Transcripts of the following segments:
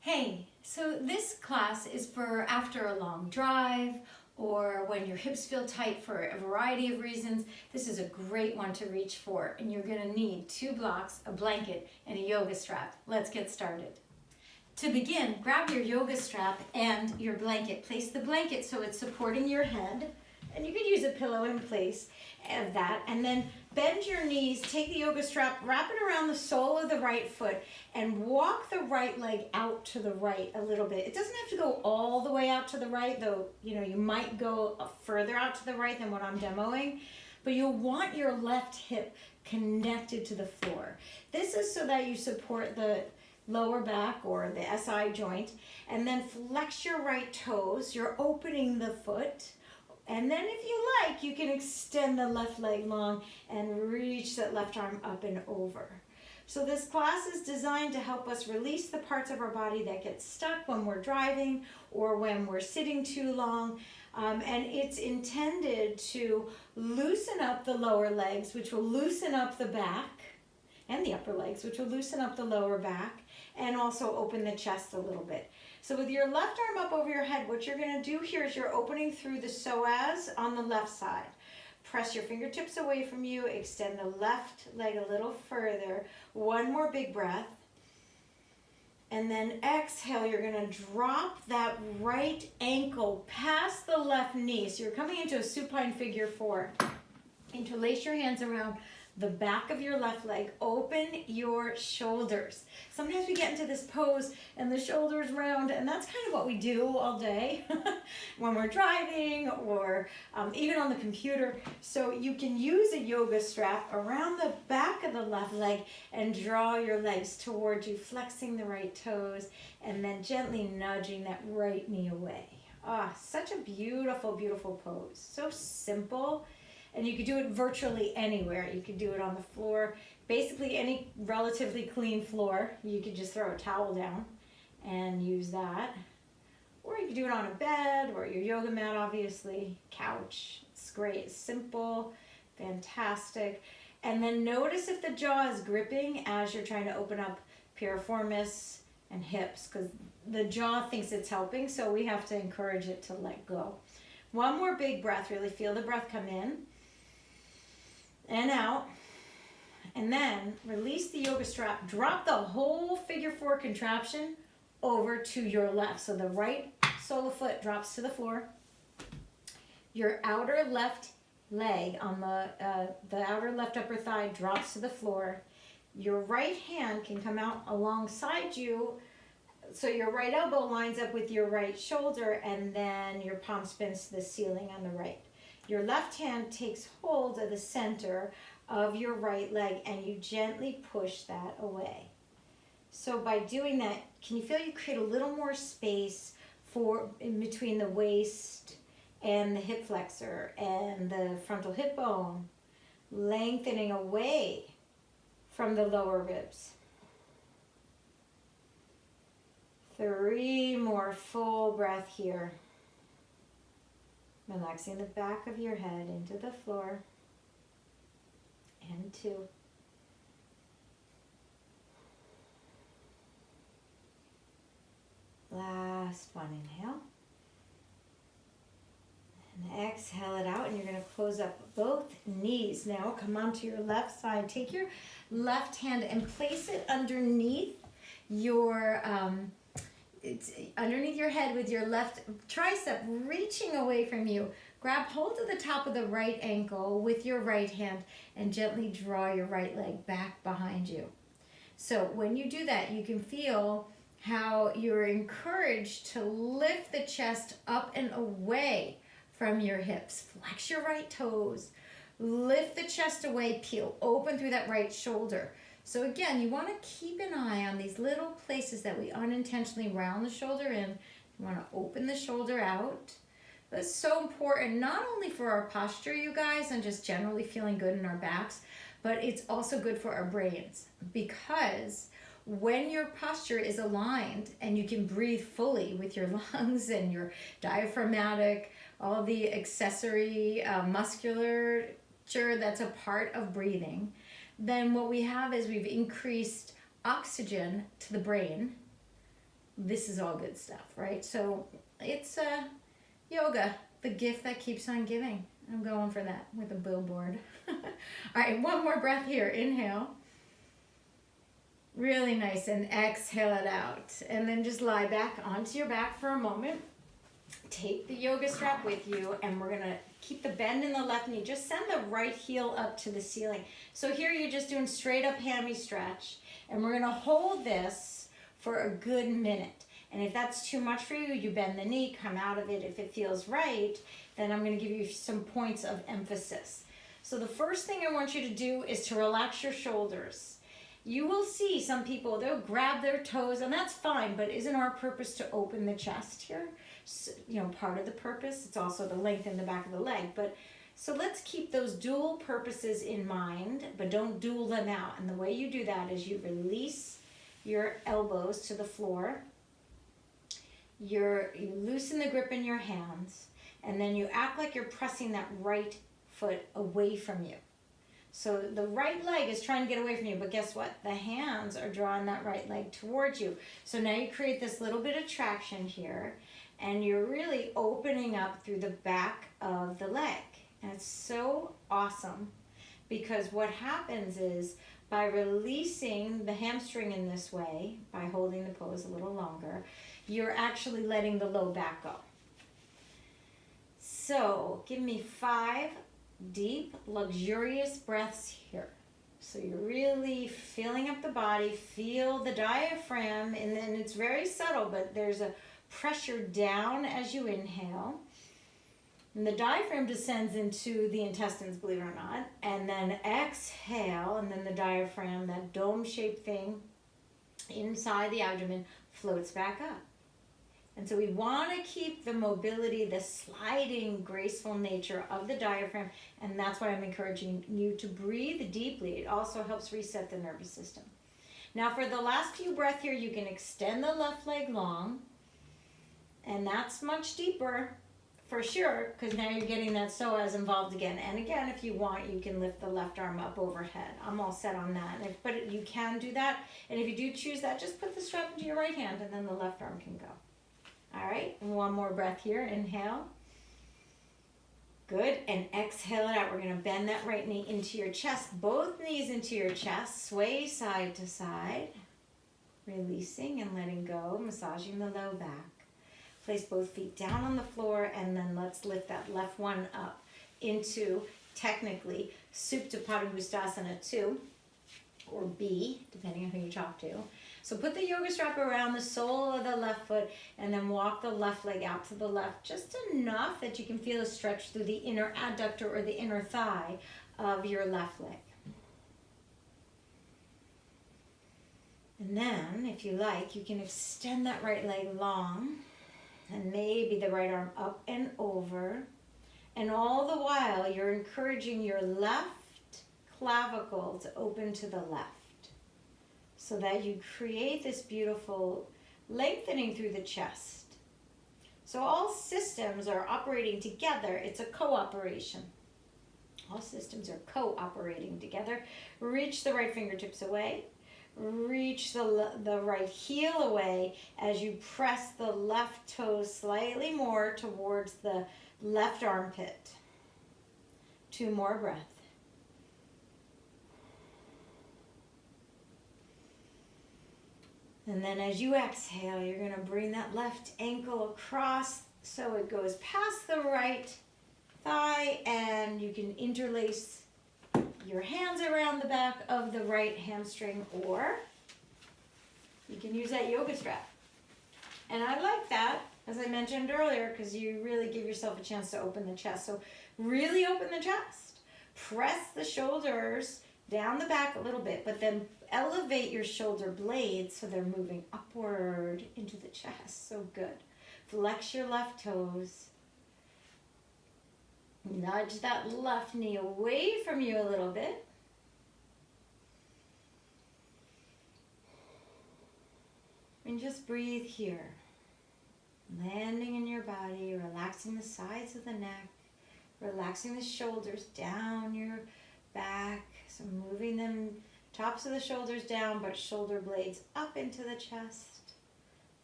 Hey, so this class is for after a long drive or when your hips feel tight for a variety of reasons. This is a great one to reach for, and you're going to need 2 blocks, a blanket, and a yoga strap. Let's get started. To begin, grab your yoga strap and your blanket. Place the blanket so it's supporting your head, and you could use a pillow in place of that, and then bend your knees, take the yoga strap, wrap it around the sole of the right foot, and walk the right leg out to the right a little bit. It doesn't have to go all the way out to the right, though you might go further out to the right than what I'm demoing, but you'll want your left hip connected to the floor. This is so that you support the lower back or the SI joint, and then flex your right toes. You're opening the foot. And then if you like, you can extend the left leg long and reach that left arm up and over. So this class is designed to help us release the parts of our body that get stuck when we're driving or when we're sitting too long. And it's intended to loosen up the lower legs, which will loosen up the back, and the upper legs, which will loosen up the lower back, and also open the chest a little bit. So with your left arm up over your head, what you're going to do here is you're opening through the psoas on the left side. Press your fingertips away from you, extend the left leg a little further. One more big breath. And then exhale, you're going to drop that right ankle past the left knee. So you're coming into a supine figure 4. Interlace your hands around the back of your left leg. Open your shoulders. Sometimes we get into this pose and the shoulders round, and that's kind of what we do all day when we're driving or even on the computer. So you can use a yoga strap around the back of the left leg and draw your legs towards you, flexing the right toes and then gently nudging that right knee away. Such a beautiful, beautiful pose. So simple. And you could do it virtually anywhere. You could do it on the floor, basically any relatively clean floor. You could just throw a towel down and use that. Or you could do it on a bed or your yoga mat, obviously, couch. It's great, it's simple, fantastic. And then notice if the jaw is gripping as you're trying to open up piriformis and hips, because the jaw thinks it's helping, so we have to encourage it to let go. One more big breath, really feel the breath come in and out, and then release the yoga strap. Drop the whole figure 4 contraption over to your left. So the right sole of foot drops to the floor. Your outer left leg on the outer left upper thigh drops to the floor. Your right hand can come out alongside you, so your right elbow lines up with your right shoulder, and then your palm spins to the ceiling on the right. Your left hand takes hold of the center of your right leg, and you gently push that away. So by doing that, can you feel you create a little more space in between the waist and the hip flexor and the frontal hip bone, lengthening away from the lower ribs. 3 more full breath here. Relaxing the back of your head into the floor. And 2. Last one, inhale. And exhale it out, and you're going to close up both knees. Now come onto your left side. Take your left hand and place it underneath your it's underneath your head with your left tricep reaching away from you. Grab hold of the top of the right ankle with your right hand and gently draw your right leg back behind you. So when you do that, you can feel how you're encouraged to lift the chest up and away from your hips. Flex your right toes. Lift the chest away, peel open through that right shoulder. So again, you want to keep an eye on these little places that we unintentionally round the shoulder in. You want to open the shoulder out. That's so important, not only for our posture, you guys, and just generally feeling good in our backs, but it's also good for our brains, because when your posture is aligned and you can breathe fully with your lungs and your diaphragmatic, all the accessory musculature that's a part of breathing, then what we have is we've increased oxygen to the brain, this is all good stuff, right? So it's yoga, the gift that keeps on giving. I'm going for that with a billboard. All right, one more breath here. Inhale. Really nice. And exhale it out. And then just lie back onto your back for a moment. Take the yoga strap with you, and we're going to keep the bend in the left knee. Just send the right heel up to the ceiling. So here you're just doing straight up hammy stretch. And we're going to hold this for a good minute. And if that's too much for you, you bend the knee, come out of it. If it feels right, then I'm going to give you some points of emphasis. So the first thing I want you to do is to relax your shoulders. You will see some people, they'll grab their toes, and that's fine, but isn't our purpose to open the chest here? So, part of the purpose, it's also to lengthen the back of the leg. But so let's keep those dual purposes in mind, but don't dual them out. And the way you do that is you release your elbows to the floor. You loosen the grip in your hands, and then you act like you're pressing that right foot away from you. So the right leg is trying to get away from you, but guess what? The hands are drawing that right leg towards you. So now you create this little bit of traction here, and you're really opening up through the back of the leg. And it's so awesome, because what happens is by releasing the hamstring in this way, by holding the pose a little longer, you're actually letting the low back go. So give me 5 deep, luxurious breaths here. So you're really filling up the body, feel the diaphragm, and then it's very subtle, but there's a pressure down as you inhale. And the diaphragm descends into the intestines, believe it or not, and then exhale, and then the diaphragm, that dome-shaped thing inside the abdomen, floats back up. And so we want to keep the mobility, the sliding, graceful nature of the diaphragm, and that's why I'm encouraging you to breathe deeply. It also helps reset the nervous system. Now for the last few breaths here, you can extend the left leg long, and that's much deeper for sure, because now you're getting that psoas involved again. And again, if you want, you can lift the left arm up overhead. I'm all set on that. But you can do that, and if you do choose that, just put the strap into your right hand, and then the left arm can go. All right, and one more breath here. Inhale. Good, and exhale it out. We're going to bend that right knee into your chest, both knees into your chest, sway side to side, releasing and letting go, massaging the low back. Place both feet down on the floor, and then let's lift that left one up into, technically, Supta Padangusthasana 2, or B, depending on who you talk to. So put the yoga strap around the sole of the left foot, and then walk the left leg out to the left, just enough that you can feel a stretch through the inner adductor or the inner thigh of your left leg. And then, if you like, you can extend that right leg long, and maybe the right arm up and over. And all the while, you're encouraging your left clavicle to open to the left, so that you create this beautiful lengthening through the chest. So all systems are operating together. It's a cooperation. All systems are cooperating together. Reach the right fingertips away. Reach the right heel away as you press the left toe slightly more towards the left armpit. 2 more breaths. And then as you exhale, you're going to bring that left ankle across so it goes past the right thigh, and you can interlace your hands around the back of the right hamstring, or you can use that yoga strap. And I like that, as I mentioned earlier, because you really give yourself a chance to open the chest. So really open the chest. Press the shoulders down the back a little bit, but then elevate your shoulder blades so they're moving upward into the chest. So good. Flex your left toes. Nudge that left knee away from you a little bit. And just breathe here. Landing in your body, relaxing the sides of the neck, relaxing the shoulders down your back. So moving them, tops of the shoulders down, but shoulder blades up into the chest.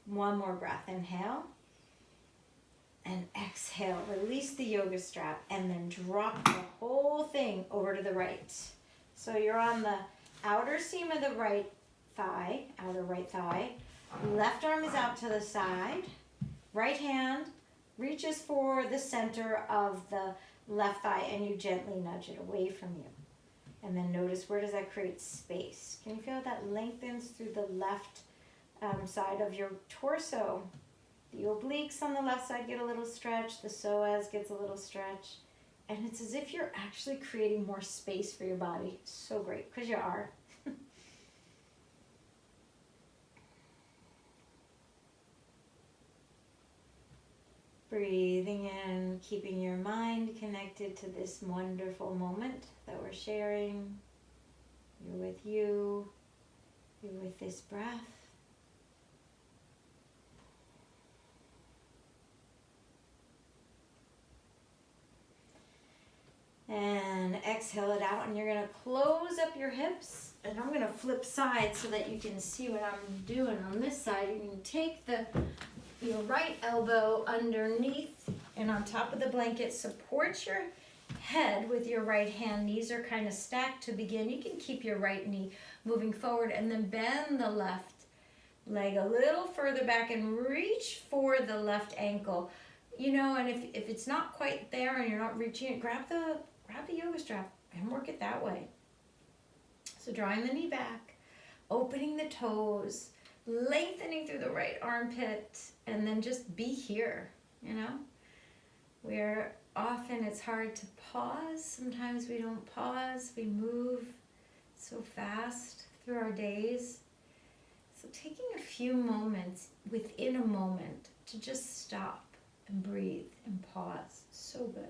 One more breath. Inhale. And exhale. Release the yoga strap and then drop the whole thing over to the right. So you're on the outer seam of the right thigh, outer right thigh. Left arm is out to the side. Right hand reaches for the center of the left thigh and you gently nudge it away from you. And then notice, where does that create space? Can you feel that lengthens through the left side of your torso? The obliques on the left side get a little stretch. The psoas gets a little stretch. And it's as if you're actually creating more space for your body. So great, because you are. Breathing in, keeping your mind connected to this wonderful moment that we're sharing. You're with you. You're with this breath. And exhale it out, and you're going to close up your hips. And I'm going to flip sides so that you can see what I'm doing on this side. You can take your right elbow underneath and on top of the blanket. Support your head with your right hand. Knees are kind of stacked to begin. You can keep your right knee moving forward and then bend the left leg a little further back and reach for the left ankle. You know, and if it's not quite there and you're not reaching it, grab the yoga strap and work it that way. So drawing the knee back, opening the toes, lengthening through the right armpit, and then just be here, you know? Where often it's hard to pause. Sometimes we don't pause. We move so fast through our days. So taking a few moments within a moment to just stop and breathe and pause. So good.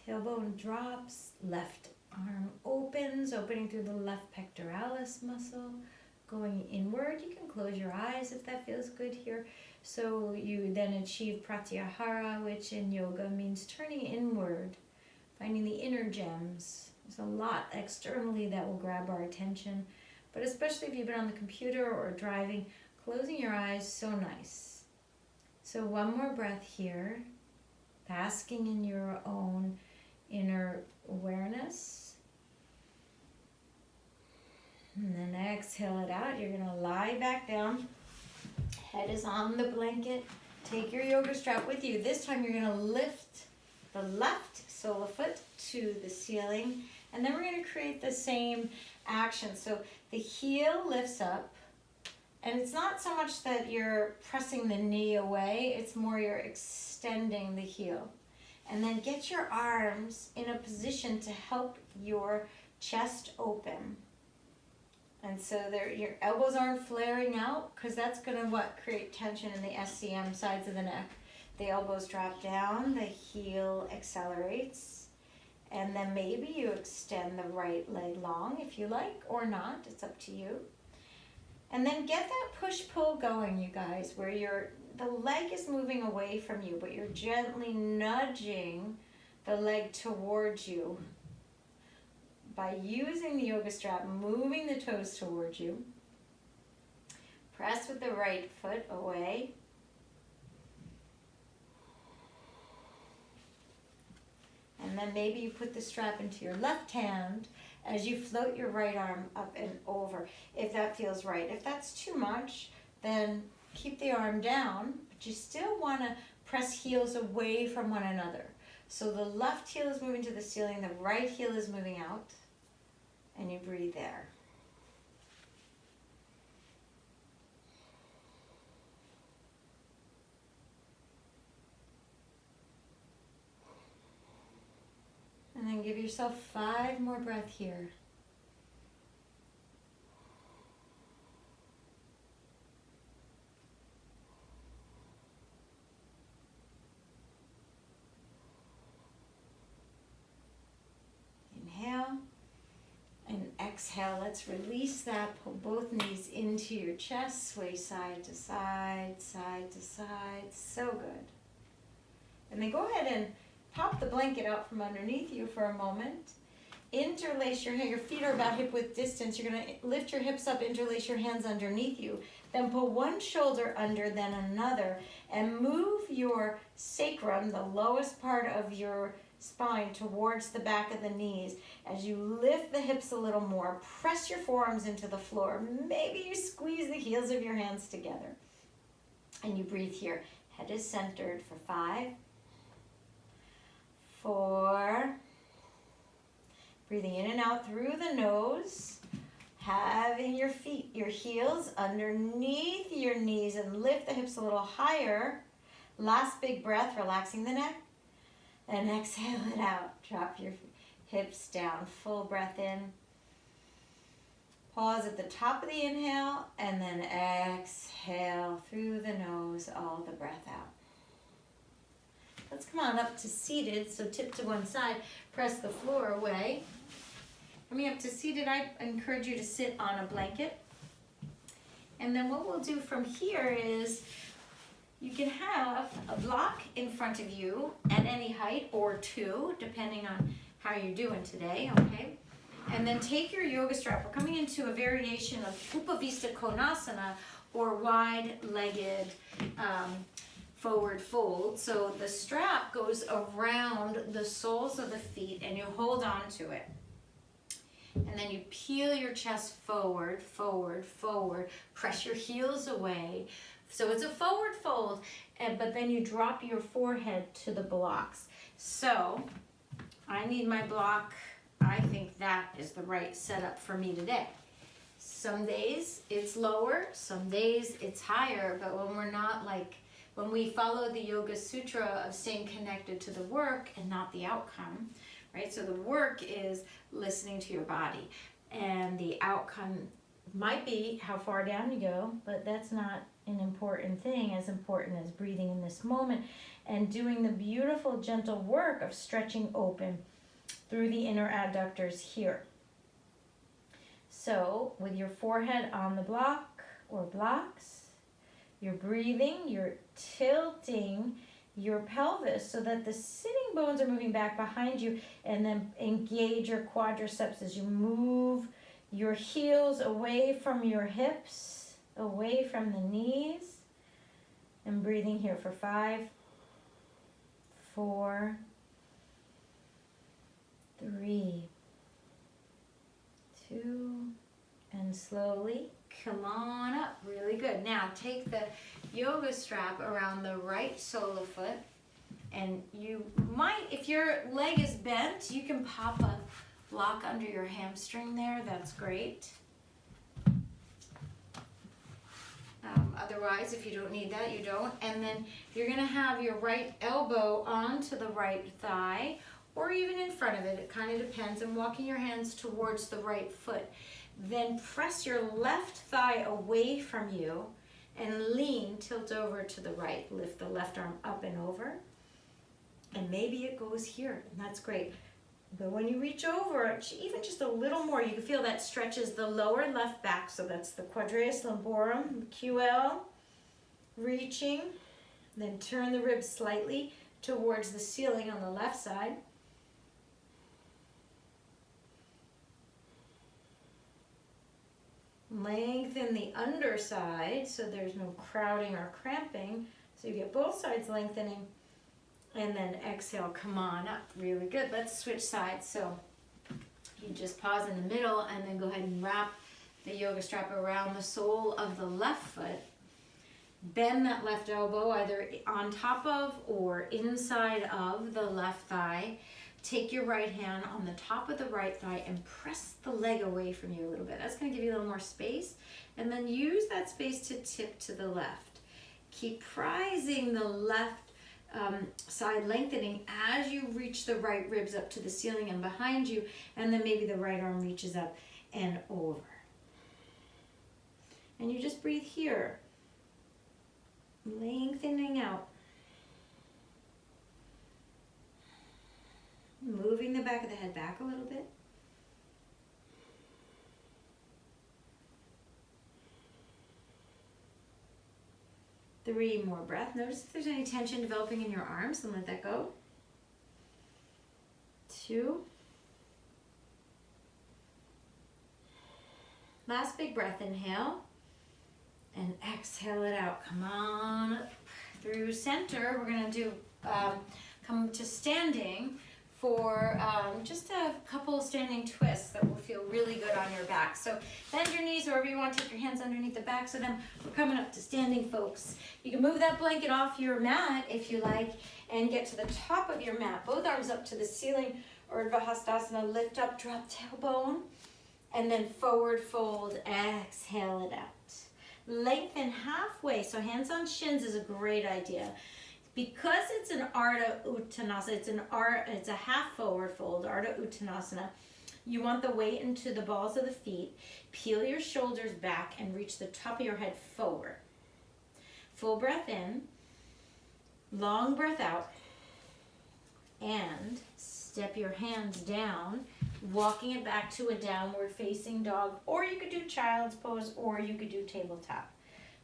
Tailbone drops, left arm opens, opening through the left pectoralis muscle, going inward. You can close your eyes if that feels good here. So you then achieve pratyahara, which in yoga means turning inward, finding the inner gems. There's a lot externally that will grab our attention, but especially if you've been on the computer or driving, closing your eyes, so nice. So one more breath here, basking in your own inner awareness. And then exhale it out. You're going to lie back down. Head is on the blanket. Take your yoga strap with you. This time you're going to lift the left sole of foot to the ceiling. And then we're going to create the same action. So the heel lifts up. And it's not so much that you're pressing the knee away. It's more you're extending the heel. And then get your arms in a position to help your chest open. And so your elbows aren't flaring out, because that's going to create tension in the SCM sides of the neck. The elbows drop down, the heel accelerates, and then maybe you extend the right leg long if you like, or not, it's up to you. And then get that push-pull going, you guys, where the leg is moving away from you, but you're gently nudging the leg towards you by using the yoga strap, moving the toes towards you. Press with the right foot away. And then maybe you put the strap into your left hand as you float your right arm up and over, if that feels right. If that's too much, then keep the arm down, but you still want to press heels away from one another. So the left heel is moving to the ceiling, the right heel is moving out, and you breathe there. And then give yourself 5 more breaths here. Inhale and exhale. Let's release that. Pull both knees into your chest. Sway side to side, side to side. So good. And then go ahead and pop the blanket out from underneath you for a moment. Interlace your feet are about hip width distance. You're gonna lift your hips up, interlace your hands underneath you. Then put one shoulder under, then another, and move your sacrum, the lowest part of your spine, towards the back of the knees. As you lift the hips a little more, press your forearms into the floor. Maybe you squeeze the heels of your hands together. And you breathe here. Head is centered for 5, 4, breathing in and out through the nose, having your feet, your heels underneath your knees, and lift the hips a little higher. Last big breath, relaxing the neck, and exhale it out. Drop your hips down, full breath in. Pause at the top of the inhale, and then exhale through the nose, all the breath out. Let's come on up to seated, so tip to one side, press the floor away. Coming up to seated, I encourage you to sit on a blanket. And then what we'll do from here is you can have a block in front of you at any height, or 2, depending on how you're doing today, okay? And then take your yoga strap. We're coming into a variation of Upavista Konasana, or wide-legged forward fold. So the strap goes around the soles of the feet, and you hold on to it. And then you peel your chest forward, forward, forward. Press your heels away. So it's a forward fold, but then you drop your forehead to the blocks. So I need my block. I think that is the right setup for me today. Some days it's lower, some days it's higher, but when we're not when we follow the Yoga Sutra of staying connected to the work and not the outcome, right? So the work is listening to your body, and the outcome might be how far down you go, but that's not an important thing. As important as breathing in this moment and doing the beautiful, gentle work of stretching open through the inner adductors here. So with your forehead on the block or blocks, you're breathing, you're tilting your pelvis so that the sitting bones are moving back behind you, and then engage your quadriceps as you move your heels away from your hips, away from the knees, and breathing here for 5, 4, 3, 2, and slowly come on up. Really good. Now take the yoga strap around the right sole of foot, and you might, if your leg is bent, you can pop a block under your hamstring there. That's great. Otherwise, if you don't need that, you don't. And then you're going to have your right elbow onto the right thigh, or even in front of it. It kind of depends. And walking your hands towards the right foot. Then press your left thigh away from you and lean, tilt over to the right. Lift the left arm up and over. And maybe it goes here, and that's great. But when you reach over, even just a little more, you can feel that stretches the lower left back. So that's the quadratus lumborum, QL. Reaching, then turn the ribs slightly towards the ceiling on the left side. Lengthen the underside so there's no crowding or cramping. So you get both sides lengthening. And then exhale, come on up. Really good. Let's switch sides. So you just pause in the middle and then go ahead and wrap the yoga strap around the sole of the left foot. Bend that left elbow either on top of or inside of the left thigh. Take your right hand on the top of the right thigh and press the leg away from you a little bit. That's going to give you a little more space. And then use that space to tip to the left. Keep prizing the left side lengthening as you reach the right ribs up to the ceiling and behind you, and then maybe the right arm reaches up and over. And you just breathe here, lengthening out. Moving the back of the head back a little bit. Three more breaths. Notice if there's any tension developing in your arms and let that go. 2. Last big breath, inhale. And exhale it out. Come on up through center. We're gonna do, come to standing for just a couple standing twists that will feel really good on your back. So bend your knees wherever you want, take your hands underneath the backs of them. We're coming up to standing, folks. You can move that blanket off your mat if you like and get to the top of your mat. Both arms up to the ceiling, Urdhva Hastasana, lift up, drop tailbone, and then forward fold, exhale it out. Lengthen halfway, so hands on shins is a great idea. Because it's an Ardha Uttanasana, it's a half forward fold, Ardha Uttanasana. You want the weight into the balls of the feet. Peel your shoulders back and reach the top of your head forward. Full breath in, long breath out, and step your hands down, walking it back to a downward facing dog, or you could do child's pose, or you could do tabletop.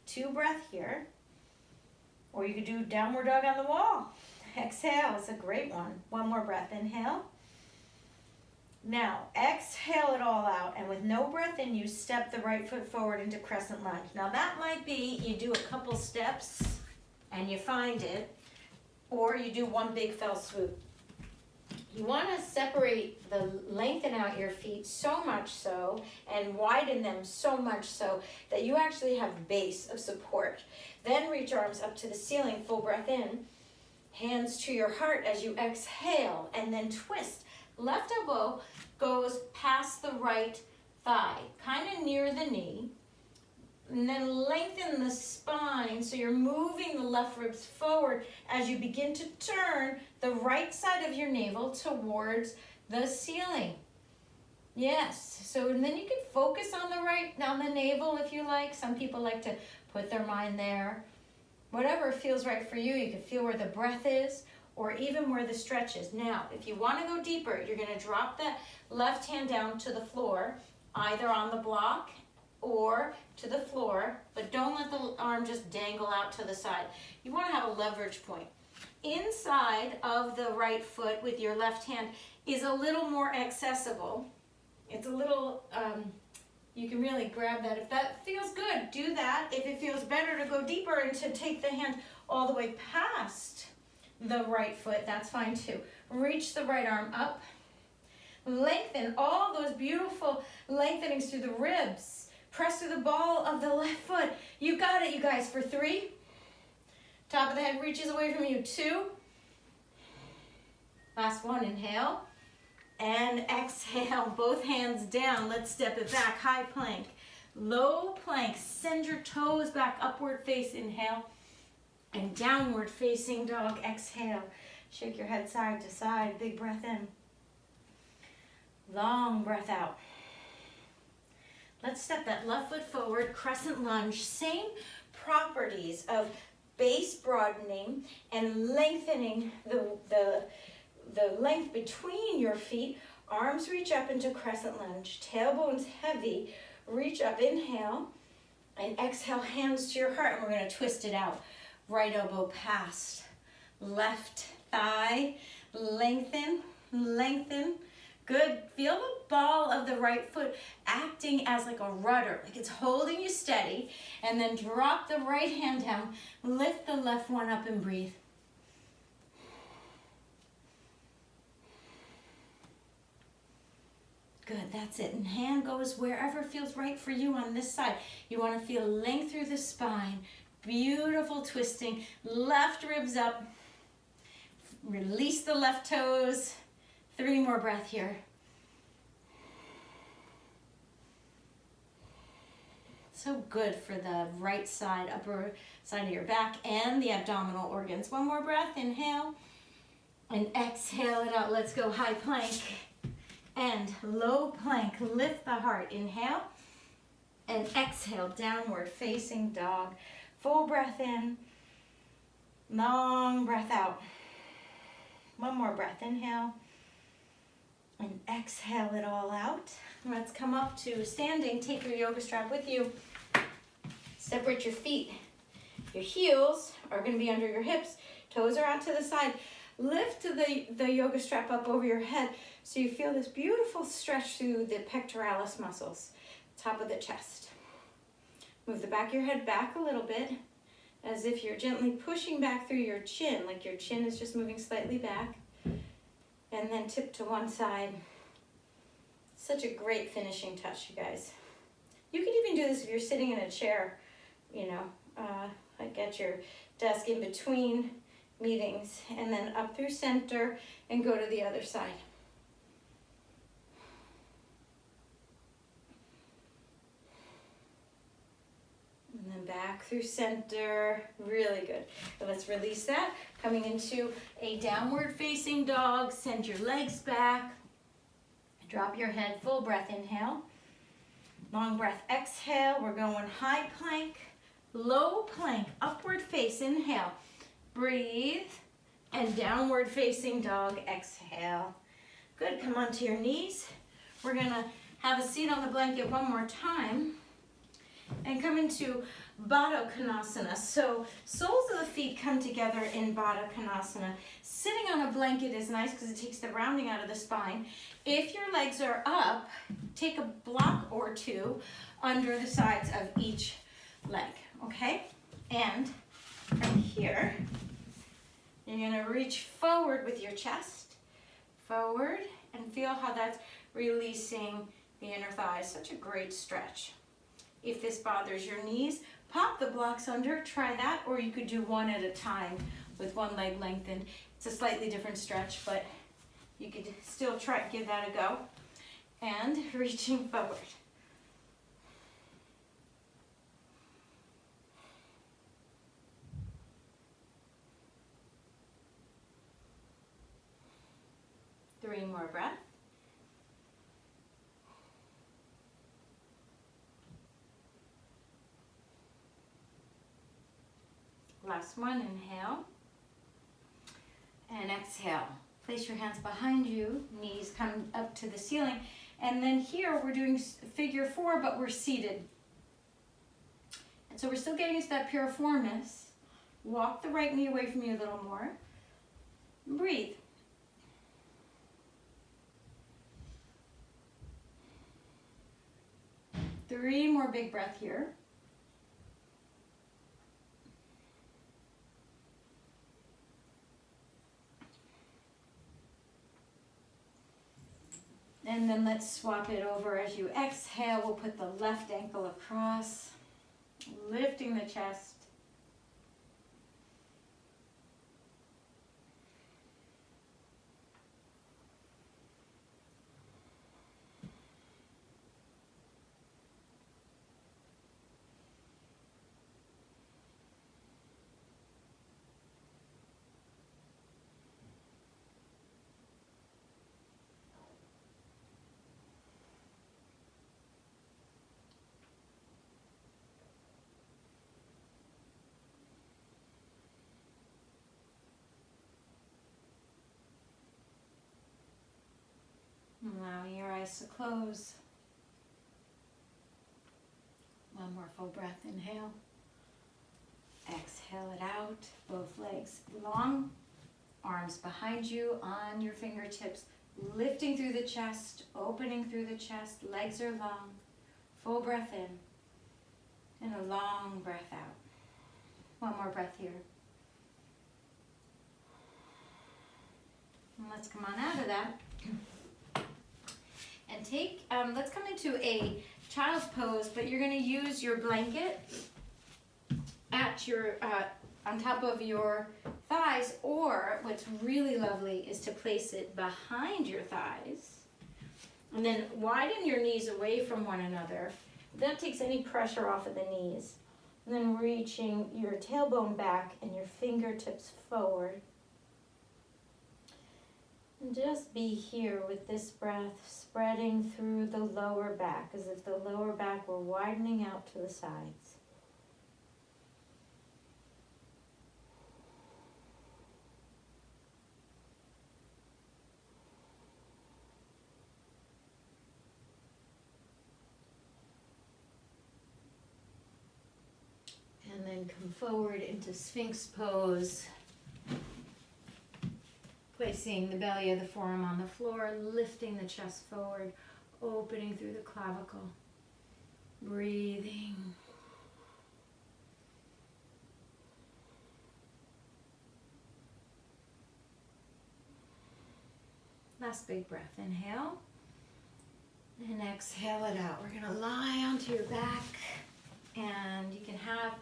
2 breath here, or you could do downward dog on the wall. Exhale, it's a great one. 1 more breath, inhale. Now, exhale it all out, and with no breath in, you step the right foot forward into crescent lunge. Now that might be, you do a couple steps, and you find it, or you do one big fell swoop. You want to separate lengthen out your feet so much so and widen them so much so that you actually have base of support. Then reach arms up to the ceiling, full breath in, hands to your heart as you exhale, and then twist. Left elbow goes past the right thigh, kind of near the knee. And then lengthen the spine so you're moving the left ribs forward as you begin to turn the right side of your navel towards the ceiling. Yes, so and then you can focus on the navel if you like. Some people like to put their mind there. Whatever feels right for you. You can feel where the breath is or even where the stretch is. Now, if you want to go deeper, you're going to drop the left hand down to the floor, either on the block or to the floor, but don't let the arm just dangle out to the side. You want to have a leverage point. Inside of the right foot with your left hand is a little more accessible. It's a little, you can really grab that. If that feels good, do that. If it feels better to go deeper and to take the hand all the way past the right foot, that's fine too. Reach the right arm up. Lengthen all those beautiful lengthenings through the ribs. Press through the ball of the left foot. You got it, you guys, for 3. Top of the head reaches away from you, 2. Last one, inhale. And exhale, both hands down. Let's step it back, high plank. Low plank, send your toes back, upward face, inhale. And downward facing dog, exhale. Shake your head side to side, big breath in. Long breath out. Let's step that left foot forward, crescent lunge. Same properties of base broadening and lengthening the length between your feet. Arms reach up into crescent lunge. Tailbone's heavy. Reach up, inhale. And exhale, hands to your heart. And we're going to twist it out. Right elbow past. Left thigh. Lengthen, lengthen. Good. Feel the ball of the right foot acting as like a rudder, like it's holding you steady, and then drop the right hand down, lift the left one up and breathe. Good, that's it. And hand goes wherever feels right for you on this side. You want to feel length through the spine. Beautiful twisting. Left ribs up. Release the left toes. 3 more breaths here. So good for the right side, upper side of your back and the abdominal organs. 1 more breath, inhale. And exhale it out. Let's go high plank and low plank. Lift the heart, inhale. And exhale, downward facing dog. Full breath in, long breath out. 1 more breath, inhale. And exhale it all out. Let's come up to standing. Take your yoga strap with you. Separate your feet. Your heels are going to be under your hips. Toes are out to the side. lift the yoga strap up over your head so you feel this beautiful stretch through the pectoralis muscles, top of the chest. Move the back of your head back a little bit, as if you're gently pushing back through your chin, like your chin is just moving slightly back, and then tip to one side. Such a great finishing touch, you guys. You can even do this if you're sitting in a chair, you know, like at your desk in between meetings, and then up through center and go to the other side. And then back through center, really good. So let's release that. Coming into a downward facing dog, send your legs back. Drop your head, full breath, inhale. Long breath, exhale. We're going high plank, low plank, upward face, inhale. Breathe, and downward facing dog, exhale. Good, come onto your knees. We're gonna have a seat on the blanket one more time and come into Baddha Konasana. So soles of the feet come together in Baddha Konasana. Sitting on a blanket is nice because it takes the rounding out of the spine. If your legs are up, take a block or two under the sides of each leg, okay? And from here, you're gonna reach forward with your chest, forward, and feel how that's releasing the inner thighs. Such a great stretch. If this bothers your knees, pop the blocks under, try that, or you could do one at a time with one leg lengthened. It's a slightly different stretch, but you could still try, give that a go. And reaching forward. Three more breaths. Last one, inhale. And exhale. Place your hands behind you, knees come up to the ceiling. And then here we're doing figure four, but we're seated. And so we're still getting into that piriformis. Walk the right knee away from you a little more. Breathe. Three more big breaths here. And then let's swap it over. As you exhale, we'll put the left ankle across, lifting the chest. Allowing your eyes to close. One more full breath, inhale. Exhale it out, both legs long, arms behind you on your fingertips, lifting through the chest, opening through the chest, legs are long, full breath in, and a long breath out. One more breath here. And let's come on out of that. And take, let's come into a child's pose, but you're going to use your blanket at your, on top of your thighs, or what's really lovely is to place it behind your thighs, and then widen your knees away from one another. That takes any pressure off of the knees. And then reaching your tailbone back and your fingertips forward. And just be here with this breath spreading through the lower back, as if the lower back were widening out to the sides. And then come forward into Sphinx pose. Placing the belly of the forearm on the floor, lifting the chest forward, opening through the clavicle. Breathing. Last big breath. Inhale. And exhale it out. We're going to lie onto your back. And you can have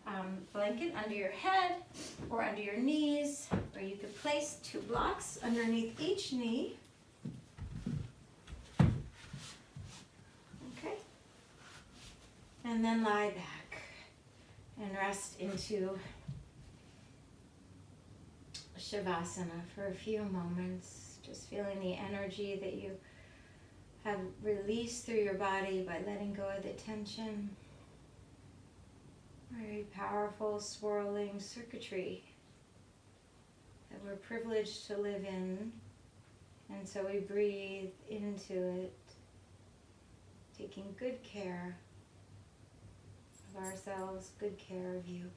a blanket under your head or under your knees. Or you could place 2 blocks underneath each knee. Okay. And then lie back. And rest into Shavasana for a few moments. Just feeling the energy that you have released through your body by letting go of the tension. Very powerful, swirling circuitry that we're privileged to live in. And so we breathe into it, taking good care of ourselves, good care of you.